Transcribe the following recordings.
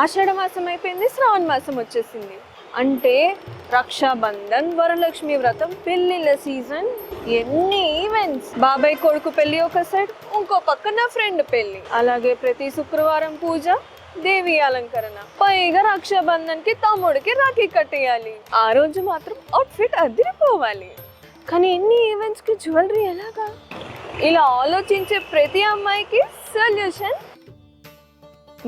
ఆషాఢ మాసం అయిపోయింది, శ్రావణ మాసం వచ్చేసింది. అంటే రక్షాబంధన్, వరలక్ష్మి వ్రతం, పెళ్లిళ్ళ సీజన్, ఎన్ని ఈవెంట్స్. బాబాయ్ కొడుకు పెళ్లి ఒక సైడ్, ఇంకో పక్క నా ఫ్రెండ్ పెళ్లి. అలాగే ప్రతి శుక్రవారం పూజ, దేవి అలంకరణ, పైగా రక్షాబంధన్ కి తమ్ముడికి రాఖీ కట్టేయాలి. ఆ రోజు మాత్రం అవుట్ఫిట్ అదిరిపోవాలి. కానీ ఎన్ని ఈవెంట్స్ కి జ్యువెలరీ ఎలాగా? ఇలా ఆలోచించే ప్రతి అమ్మాయికి సొల్యూషన్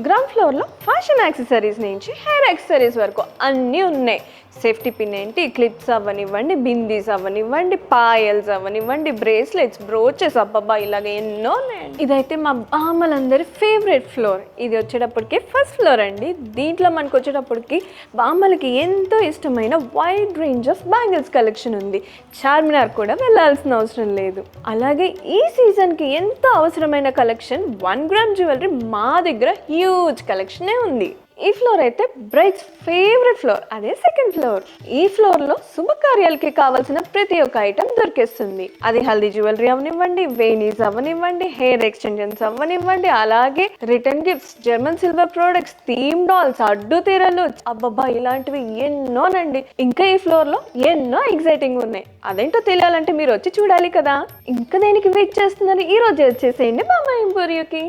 గ్రౌండ్ ఫ్లోర్లో ఫ్యాషన్ యాక్సెసరీస్ నుంచి హెయిర్ యాక్సెసరీస్ వరకు అన్నీ ఉన్నాయి. సేఫ్టీ పిన్ ఏంటి, క్లిప్స్ అవ్వనివ్వండి, బిందీస్ అవ్వనివ్వండి, పాయల్స్ అవ్వనివ్వండి, బ్రేస్లెట్స్, బ్రోచెస్, అబ్బబ్బా ఇలాగ ఎన్నో ఉన్నాయండి. ఇదైతే మా బామ్మలందరి ఫేవరెట్ ఫ్లోర్. ఇది వచ్చేటప్పటికి ఫస్ట్ ఫ్లోర్ అండి. దీంట్లో మనకు వచ్చేటప్పటికి బామ్మలకి ఎంతో ఇష్టమైన wide range of bangles collection ఉంది. చార్మినార్ కూడా వెళ్ళాల్సిన అవసరం లేదు. అలాగే ఈ సీజన్కి ఎంతో అవసరమైన కలెక్షన్ 1 గ్రామ్ జ్యువెలరీ మా దగ్గర హ్యూజ్ కలెక్షనే ఉంది. ఈ ఫ్లోర్ అయితే బ్రైడ్స్ ఫేవరెట్ ఫ్లోర్, అదే సెకండ్ ఫ్లోర్. ఈ ఫ్లోర్లో శుభకార్యాలకి కావాల్సిన ప్రతి ఒక్క ఐటమ్ దొరికేస్తుంది. అది హల్దీ జ్యువెలరీ అవ్వనివ్వండి, వేణీస్ అవ్వనివ్వండి, హెయిర్ ఎక్స్టెన్షన్స్ అవ్వనివ్వండి, అలాగే return gifts, German silver products, theme dolls, అడ్డు తీరలు, అబ్బబ్బా ఇలాంటివి ఎన్నోనండి. ఇంకా ఈ ఫ్లోర్లో ఎన్నో ఎగ్జైటింగ్ ఉన్నాయి. అదేంటో తెలియాలంటే మీరు వచ్చి చూడాలి కదా. ఇంకా దేనికి వెయిట్ చేస్తున్నారు? ఈ రోజు వచ్చేసేయండి బామ్మ ఎంపోరియోకి.